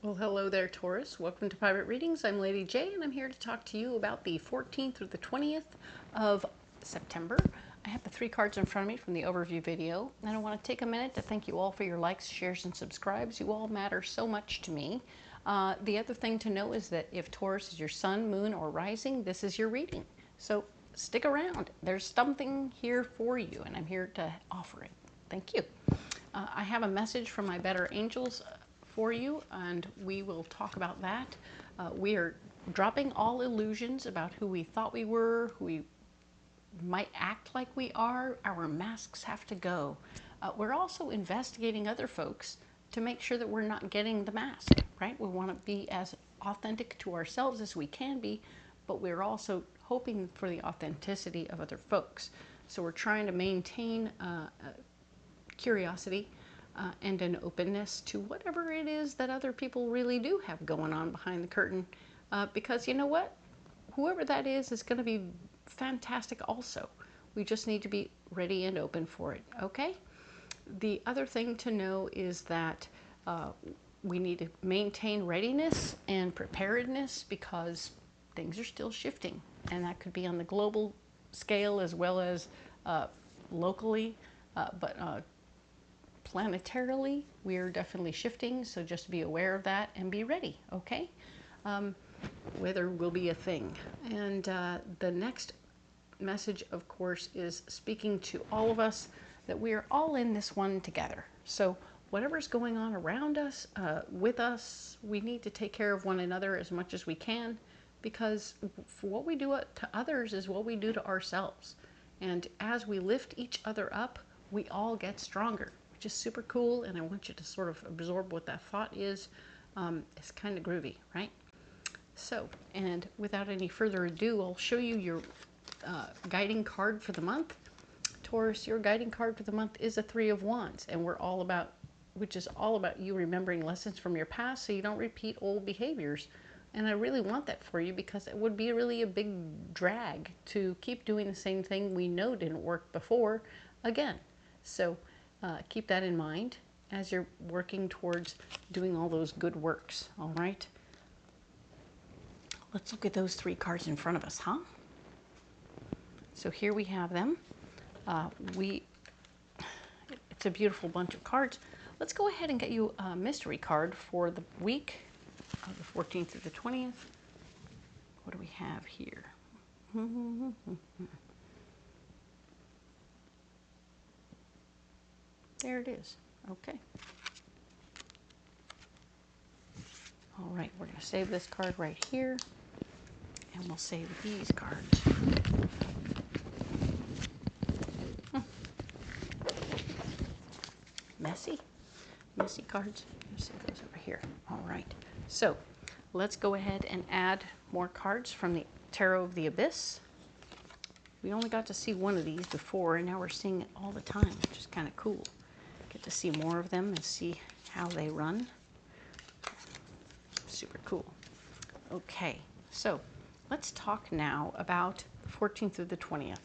Well, hello there, Taurus. Welcome to Private Readings. I'm Lady J, and I'm here to talk to you about the 14th through the 20th of September. I have the 3 cards in front of me from the overview video, and I want to take a minute to thank you all for your likes, shares, and subscribes. You all matter so much to me. The other thing to know is that if Taurus is your sun, moon, or rising, this is your reading. So stick around. There's something here for you, and I'm here to offer it. Thank you. I have a message from my better angels for you, and we will talk about that. We are dropping all illusions about who we thought we were, who we might act like we are. Our masks have to go. We're also investigating other folks to make sure that we're not getting the mask, right? We want to be as authentic to ourselves as we can be, but we're also hoping for the authenticity of other folks. So we're trying to maintain curiosity and an openness to whatever it is that other people really do have going on behind the curtain. Because you know what? Whoever that is going to be fantastic also. We just need to be ready and open for it, okay? The other thing to know is that we need to maintain readiness and preparedness because things are still shifting. And that could be on the global scale as well as locally, but planetarily, we are definitely shifting, so just be aware of that and be ready, okay? Weather will be a thing. And the next message, of course, is speaking to all of us that we are all in this one together. So whatever's going on around us, with us, we need to take care of one another as much as we can, because what we do to others is what we do to ourselves. And as we lift each other up, we all get stronger. Which is super cool, and I want you to sort of absorb what that thought is. It's kind of groovy, right? So, and without any further ado, I'll show you your guiding card for the month. Taurus, your guiding card for the month is a 3 of Wands, and which is all about you remembering lessons from your past so you don't repeat old behaviors. And I really want that for you because it would be really a big drag to keep doing the same thing we know didn't work before again. So keep that in mind as you're working towards doing all those good works, all right? Let's look at those 3 cards in front of us, huh? So here we have them. It's a beautiful bunch of cards. Let's go ahead and get you a mystery card for the week of the 14th through the 20th. What do we have here? There it is. Okay. All right, we're going to save this card right here, and we'll save these cards. Messy cards. Let's save those over here. All right. So let's go ahead and add more cards from the Tarot of the Abyss. We only got to see one of these before, and now we're seeing it all the time, which is kind of cool. Get to see more of them and see how they run. Super cool. Okay, so let's talk now about the 14th through the 20th.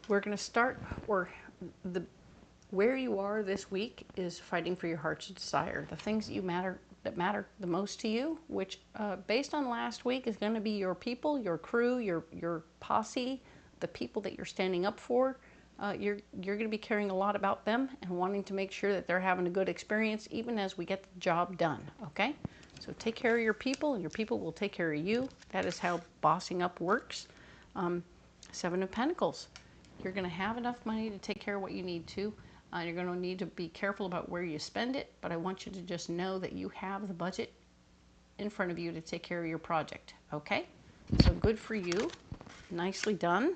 We're going to start, where you are this week is fighting for your heart's desire. The things that matter the most to you, which based on last week is going to be your people, your crew, your posse, the people that you're standing up for. You're going to be caring a lot about them and wanting to make sure that they're having a good experience even as we get the job done, okay? So take care of your people, and your people will take care of you. That is how bossing up works. 7 of Pentacles. You're going to have enough money to take care of what you need to. You're going to need to be careful about where you spend it, but I want you to just know that you have the budget in front of you to take care of your project, okay? So good for you. Nicely done.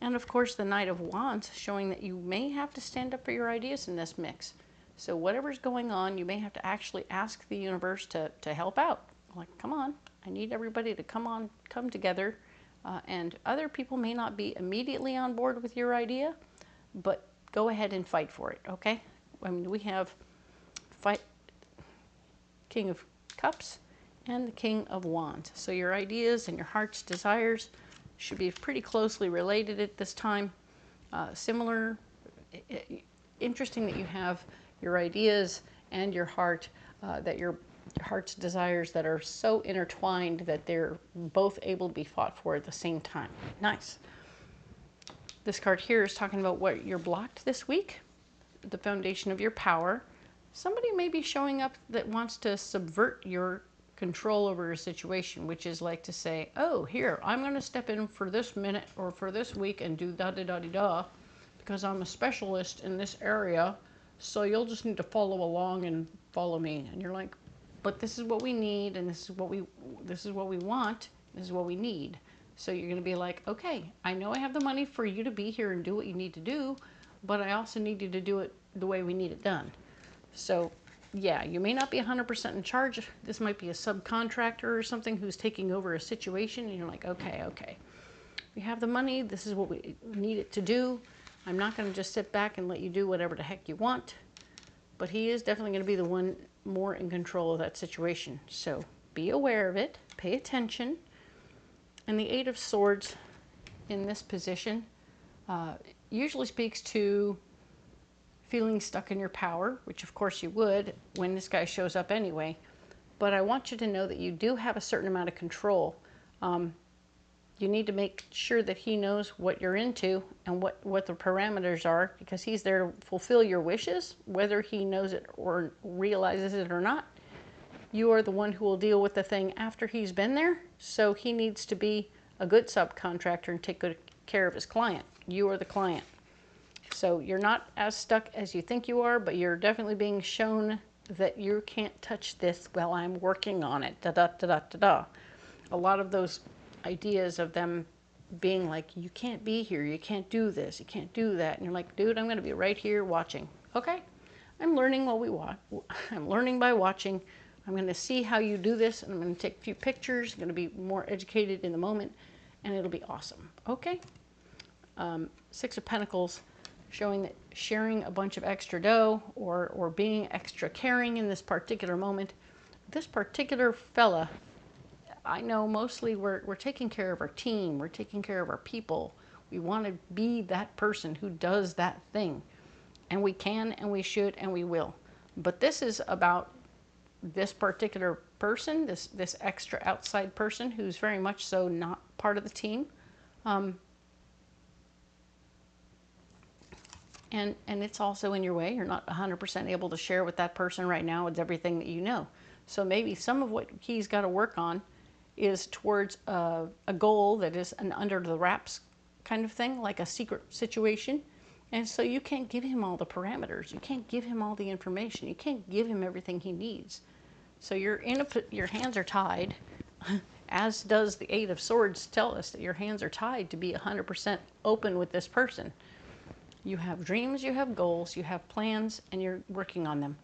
And of course, the Knight of Wands, showing that you may have to stand up for your ideas in this mix. So whatever's going on, you may have to actually ask the universe to help out. Like, come on, I need everybody to come together. And other people may not be immediately on board with your idea, but go ahead and fight for it, okay? I mean, we have King of Cups and the King of Wands. So your ideas and your heart's desires should be pretty closely related at this time. Interesting that you have your ideas and your heart that your heart's desires that are so intertwined that they're both able to be fought for at the same time. Nice. This card here is talking about what you're blocked this week, the foundation of your power. Somebody may be showing up that wants to subvert your control over a situation, which is like to say, oh, here, I'm going to step in for this minute or for this week and do da-da-da-da-da because I'm a specialist in this area, so you'll just need to follow along and follow me. And you're like, but this is what we need, and this is what we want, this is what we need. So you're going to be like, okay, I know I have the money for you to be here and do what you need to do, but I also need you to do it the way we need it done. So yeah, you may not be 100% in charge. This might be a subcontractor or something who's taking over a situation, and you're like, okay, we have the money. This is what we need it to do. I'm not going to just sit back and let you do whatever the heck you want. But he is definitely going to be the one more in control of that situation. So be aware of it. Pay attention. And the Eight of Swords in this position usually speaks to feeling stuck in your power, which of course you would when this guy shows up anyway. But I want you to know that you do have a certain amount of control. You need to make sure that he knows what you're into and what the parameters are, because he's there to fulfill your wishes, whether he knows it or realizes it or not. You are the one who will deal with the thing after he's been there, so he needs to be a good subcontractor and take good care of his client. You are the client. So you're not as stuck as you think you are, but you're definitely being shown that you can't touch this while I'm working on it. Da-da-da-da-da-da. A lot of those ideas of them being like, you can't be here, you can't do this, you can't do that. And you're like, dude, I'm going to be right here watching. Okay, I'm learning while we watch. I'm learning by watching. I'm going to see how you do this, and I'm going to take a few pictures. I'm going to be more educated in the moment, and it'll be awesome. Okay. Six of Pentacles, showing that sharing a bunch of extra dough or being extra caring in this particular moment. This particular fella, I know mostly we're taking care of our team. We're taking care of our people. We want to be that person who does that thing. And we can, and we should, and we will. But this is about this particular person, this extra outside person who's very much so not part of the team. And it's also in your way. You're not 100% able to share with that person right now with everything that you know. So maybe some of what he's got to work on is towards a goal that is an under the wraps kind of thing, like a secret situation. And so you can't give him all the parameters. You can't give him all the information. You can't give him everything he needs. So your hands are tied, as does the Eight of Swords tell us that your hands are tied to be 100% open with this person. You have dreams, you have goals, you have plans, and you're working on them.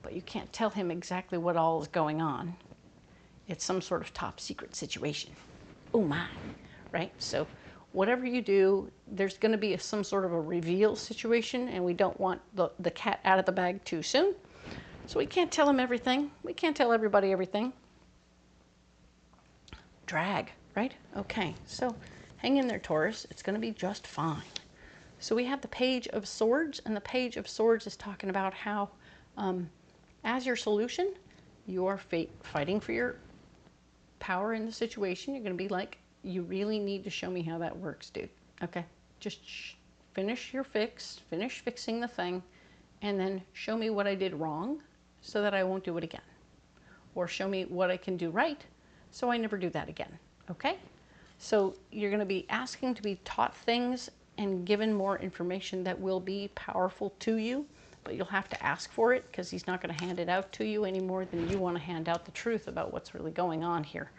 But you can't tell him exactly what all is going on. It's some sort of top secret situation. Oh my, right? So whatever you do, there's going to be some sort of a reveal situation, and we don't want the cat out of the bag too soon. So we can't tell him everything. We can't tell everybody everything. Drag, right? Okay, so hang in there, Taurus. It's going to be just fine. So we have the Page of Swords, and the Page of Swords is talking about how, as your solution, you are fighting for your power in the situation. You're going to be like, you really need to show me how that works, dude. Okay, just finish your fix, finish fixing the thing, and then show me what I did wrong so that I won't do it again. Or show me what I can do right so I never do that again. Okay? So you're going to be asking to be taught things and given more information that will be powerful to you, but you'll have to ask for it because he's not going to hand it out to you any more than you want to hand out the truth about what's really going on here.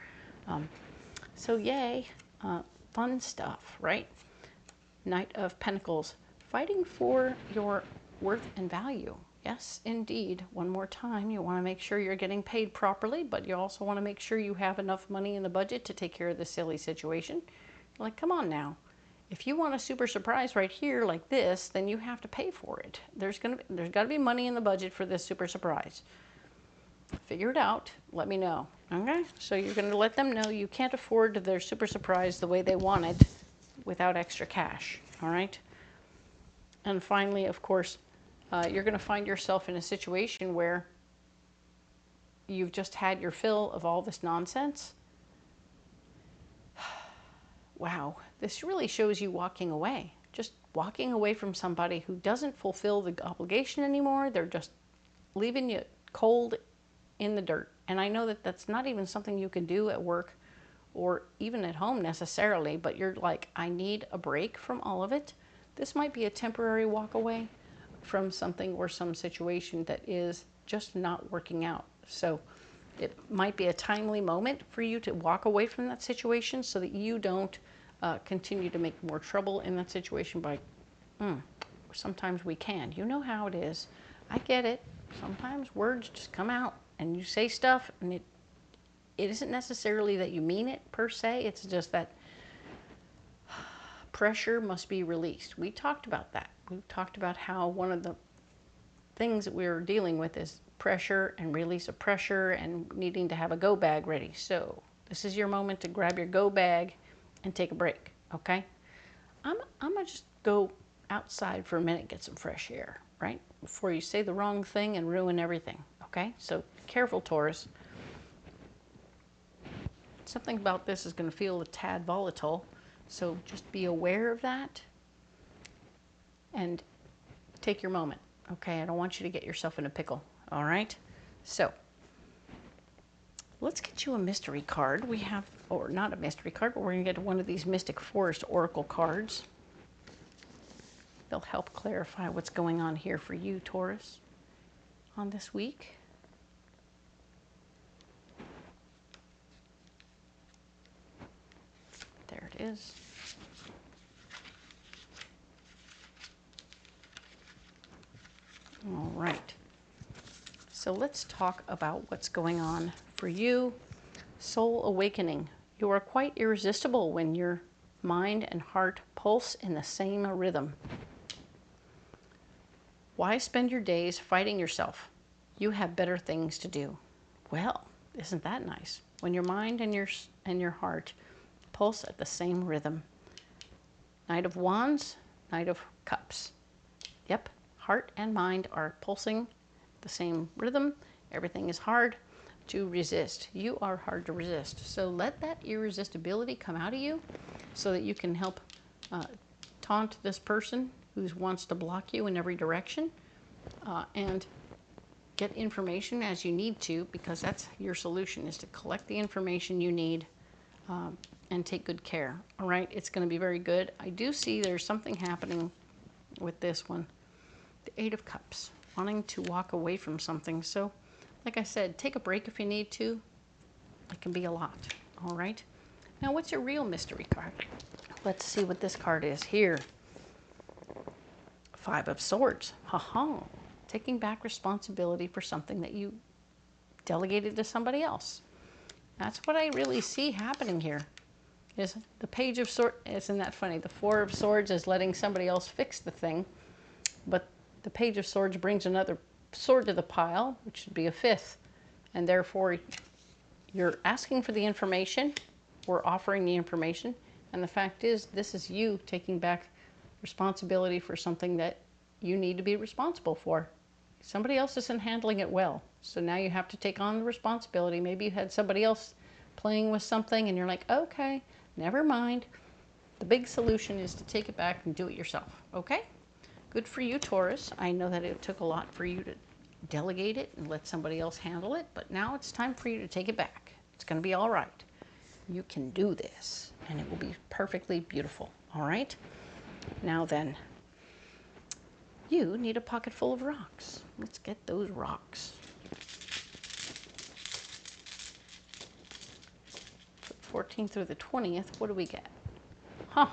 So yay, fun stuff, right? Knight of Pentacles, fighting for your worth and value. Yes, indeed. One more time, you want to make sure you're getting paid properly, but you also want to make sure you have enough money in the budget to take care of this silly situation. You're like, come on now. If you want a super surprise right here like this, then you have to pay for it. There's got to be money in the budget for this super surprise. Figure it out. Let me know. Okay? So you're going to let them know you can't afford their super surprise the way they want it without extra cash. All right? And finally, of course, you're going to find yourself in a situation where you've just had your fill of all this nonsense. Wow, this really shows you walking away. Just walking away from somebody who doesn't fulfill the obligation anymore. They're just leaving you cold in the dirt. And I know that that's not even something you can do at work or even at home necessarily, but you're like, I need a break from all of it. This might be a temporary walk away from something or some situation that is just not working out. So it might be a timely moment for you to walk away from that situation so that you don't continue to make more trouble in that situation by, sometimes we can. You know how it is. I get it. Sometimes words just come out and you say stuff and it isn't necessarily that you mean it per se. It's just that pressure must be released. We talked about that. We talked about how one of the things that we're dealing with is pressure and release of pressure and needing to have a go bag ready. So this is your moment to grab your go bag and take a break, okay? I'm gonna just go outside for a minute, get some fresh air, right? Before you say the wrong thing and ruin everything, okay? So careful, Taurus. Something about this is going to feel a tad volatile, so just be aware of that and take your moment, okay? I don't want you to get yourself in a pickle, all right? So let's get you a mystery card. We have, or not a mystery card, but we're going to get one of these Mystic Forest Oracle cards. They'll help clarify what's going on here for you, Taurus, on this week. There it is. All right. So let's talk about what's going on for you. Soul awakening. You are quite irresistible when your mind and heart pulse in the same rhythm. Why spend your days fighting yourself? You have better things to do. Well, isn't that nice? When your mind and your heart pulse at the same rhythm. Knight of Wands, Knight of Cups. Yep, heart and mind are pulsing the same rhythm. Everything is hard to resist. You are hard to resist. So let that irresistibility come out of you so that you can help taunt this person who wants to block you in every direction and get information as you need to, because that's your solution, is to collect the information you need and take good care. All right, it's going to be very good. I do see there's something happening with this one. The Eight of Cups, wanting to walk away from something. So, like I said, take a break if you need to. It can be a lot. All right. Now, what's your real mystery card? Let's see what this card is here. Five of Swords. Ha-ha. Taking back responsibility for something that you delegated to somebody else. That's what I really see happening here. Is the Page of Swords, isn't that funny? The Four of Swords is letting somebody else fix the thing, but the Page of Swords brings another sword to the pile, which should be a fifth, and therefore you're asking for the information, we're offering the information, and the fact is this is you taking back responsibility for something that you need to be responsible for. Somebody else isn't handling it well, so now you have to take on the responsibility. Maybe you had somebody else playing with something and you're like, okay, never mind. The big solution is to take it back and do it yourself, okay? Good for you, Taurus. I know that it took a lot for you to delegate it and let somebody else handle it, but now it's time for you to take it back. It's going to be all right. You can do this, and it will be perfectly beautiful, all right? Now then, you need a pocket full of rocks. Let's get those rocks. 14th through the 20th, what do we get? Huh.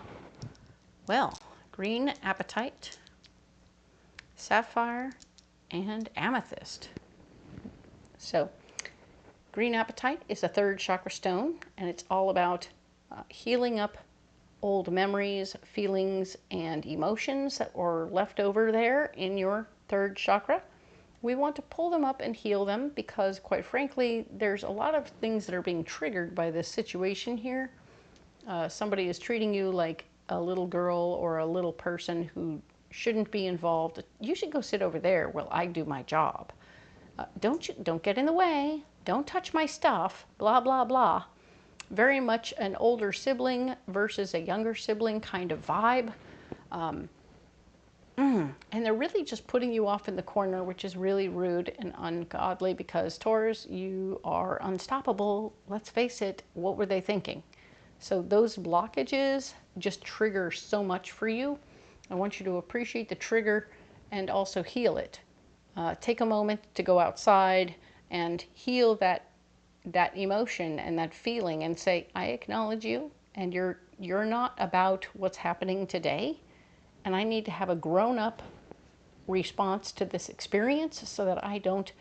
Well, green apatite, sapphire, and amethyst. So, green apatite is a third chakra stone, and it's all about healing up old memories, feelings, and emotions that were left over there in your third chakra. We want to pull them up and heal them because, quite frankly, there's a lot of things that are being triggered by this situation here. Somebody is treating you like a little girl or a little person who shouldn't be involved. You should go sit over there while I do my job. don't get in the way. Don't touch my stuff. Blah, blah, blah. Very much an older sibling versus a younger sibling kind of vibe. And they're really just putting you off in the corner, which is really rude and ungodly because Taurus, you are unstoppable. Let's face it, what were they thinking? So those blockages just trigger so much for you. I want you to appreciate the trigger and also heal it. Take a moment to go outside and heal that emotion and that feeling and say, I acknowledge you, and you're not about what's happening today. And I need to have a grown-up response to this experience so that I don't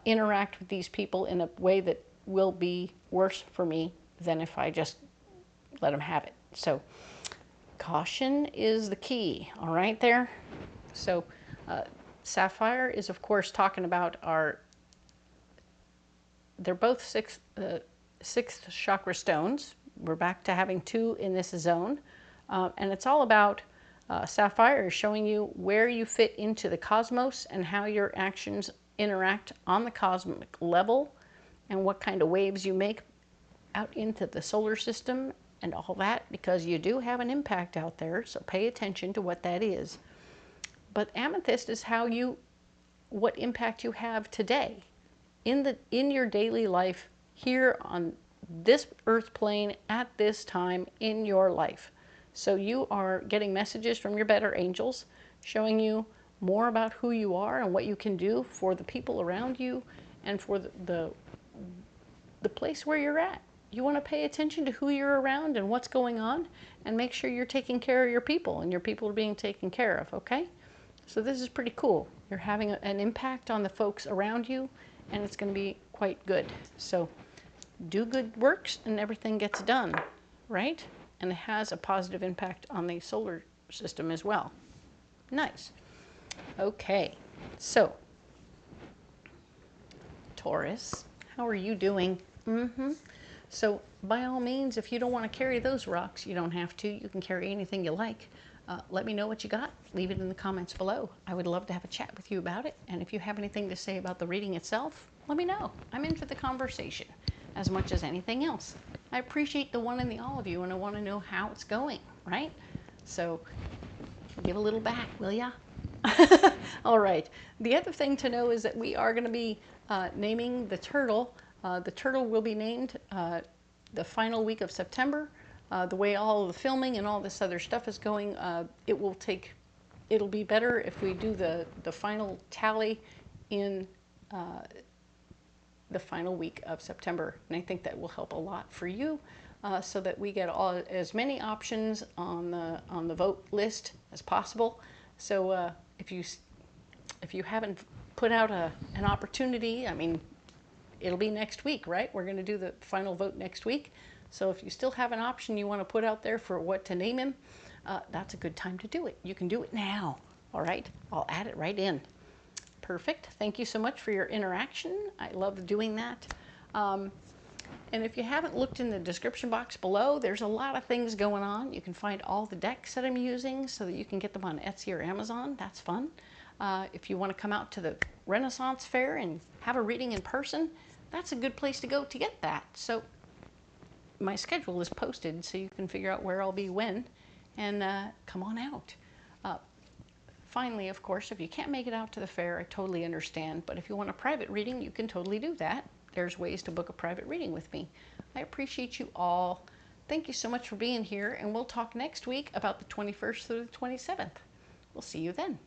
interact with these people in a way that will be worse for me than if I just let them have it. So caution is the key, all right there? So Sapphire is, of course, talking about they're both sixth chakra stones. We're back to having 2 in this zone. And it's all about Sapphire is showing you where you fit into the cosmos and how your actions interact on the cosmic level and what kind of waves you make out into the solar system and all that, because you do have an impact out there, so pay attention to what that is. But Amethyst is what impact you have today in your daily life here on this earth plane at this time in your life. So you are getting messages from your better angels showing you more about who you are and what you can do for the people around you and for the place where you're at. You want to pay attention to who you're around and what's going on and make sure you're taking care of your people and your people are being taken care of, okay? So this is pretty cool. You're having an impact on the folks around you, and it's going to be quite good. So do good works and everything gets done, right? And it has a positive impact on the solar system as well. Nice. Okay, so Taurus, how are you doing? So by all means, if you don't want to carry those rocks, you don't have to. You can carry anything you like. Let me know what you got. Leave it in the comments below. I would love to have a chat with you about it. And if you have anything to say about the reading itself, let me know. I'm in for the conversation as much as anything else. I appreciate the one and the all of you, and I want to know how it's going, right? So give a little back, will ya? All right. The other thing to know is that we are going to be naming the turtle. The turtle will be named the final week of September. The way all of the filming and all this other stuff is going, it'll be better if we do the final tally in the final week of September. And I think that will help a lot for you so that we get as many options on the vote list as possible. So if you haven't put out an opportunity, I mean, it'll be next week, right? We're going to do the final vote next week. So if you still have an option you want to put out there for what to name him, that's a good time to do it. You can do it now, all right? I'll add it right in. Perfect. Thank you so much for your interaction. I love doing that. And if you haven't looked in the description box below, there's a lot of things going on. You can find all the decks that I'm using so that you can get them on Etsy or Amazon. That's fun. If you want to come out to the Renaissance Fair and have a reading in person, that's a good place to go to get that. So my schedule is posted so you can figure out where I'll be when, and come on out. Finally, of course, if you can't make it out to the fair, I totally understand, but if you want a private reading, you can totally do that. There's ways to book a private reading with me. I appreciate you all. Thank you so much for being here, and we'll talk next week about the 21st through the 27th. We'll see you then.